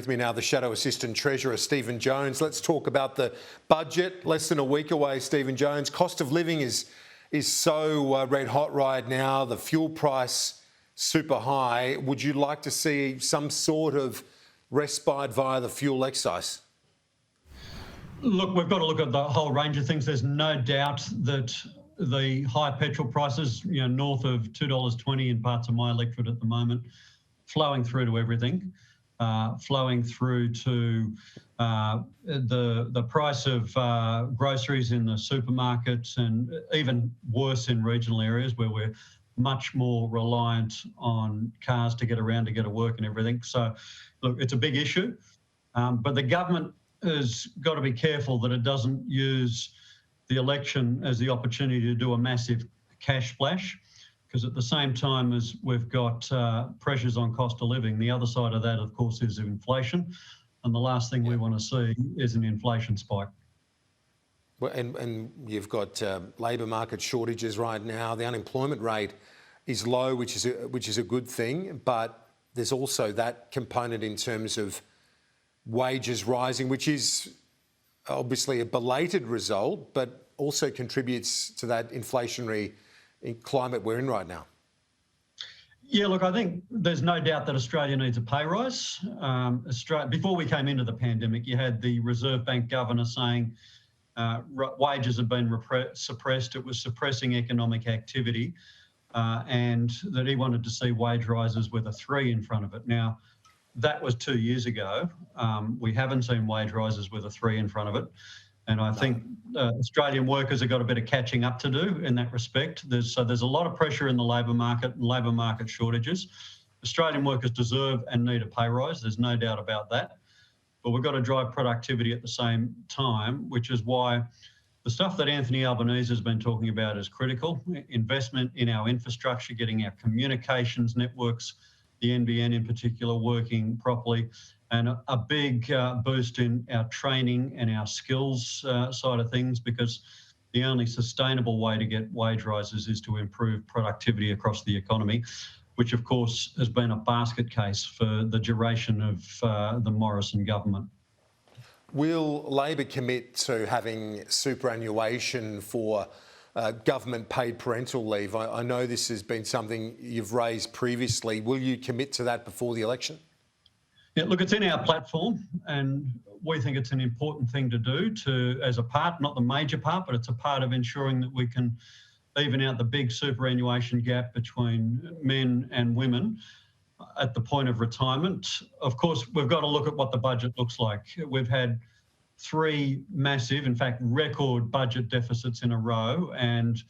With me now, the Shadow Assistant Treasurer, Stephen Jones. Let's talk about the budget. Less than a week away, Stephen Jones. Cost of living is so red hot right now. The fuel price super high. Would you like to see some sort of respite via the fuel excise? Look, we've got to look at the whole range of things. There's no doubt that the high petrol prices, north of $2.20 in parts of my electorate at the moment, flowing through to everything. Flowing through to the price of groceries in the supermarkets, and even worse in regional areas where we're much more reliant on cars to get around, to get to work and everything. So, look, it's a big issue, but the government has got to be careful that it doesn't use the election as the opportunity to do a massive cash splash. Because at the same time as we've got pressures on cost of living, the other side of that, of course, is inflation. And the last thing we want to see is an inflation spike. Well, and you've got labour market shortages right now. The unemployment rate is low, which is a good thing. But there's also that component in terms of wages rising, which is obviously a belated result, but also contributes to that inflationary climate we're in right now. Yeah, look, I think there's no doubt that Australia needs a pay rise. Before we came into the pandemic, you had the Reserve Bank governor saying wages have been suppressed. It was suppressing economic activity, and that he wanted to see wage rises with a 3 in front of it. Now, that was 2 years ago. We haven't seen wage rises with a 3 in front of it. And I think Australian workers have got a bit of catching up to do in that respect. There's a lot of pressure in the labour market and labour market shortages. Australian workers deserve and need a pay rise. There's no doubt about that. But we've got to drive productivity at the same time, which is why the stuff that Anthony Albanese has been talking about is critical. Investment in our infrastructure, getting our communications networks, the NBN in particular, working properly, and a big boost in our training and our skills side of things, because the only sustainable way to get wage rises is to improve productivity across the economy, which of course has been a basket case for the duration of the Morrison government. Will Labor commit to having superannuation for government paid parental leave? I know this has been something you've raised previously. Will you commit to that before the election? Yeah, look, it's in our platform, and we think it's an important thing to do as a part, not the major part, but it's a part of ensuring that we can even out the big superannuation gap between men and women at the point of retirement. Of course, we've got to look at what the budget looks like. We've had 3 massive, in fact, record budget deficits in a row, and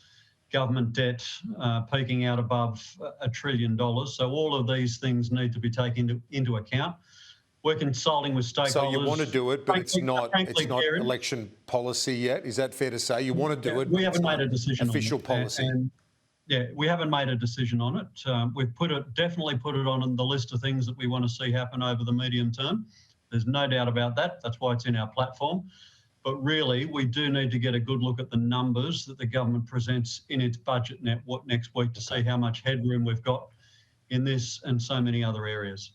government debt peaking out above $1 trillion. So all of these things need to be taken into account. We're consulting with stakeholders. So you want to do it, but it's not election policy yet. Is that fair to say? You want to do it, we haven't made a decision official on it. policy. And yeah, we haven't made a decision on it. We've definitely put it on the list of things that we want to see happen over the medium term. There's no doubt about that. That's why it's in our platform. But really, we do need to get a good look at the numbers that the government presents in its budget next week to see how much headroom we've got in this and so many other areas.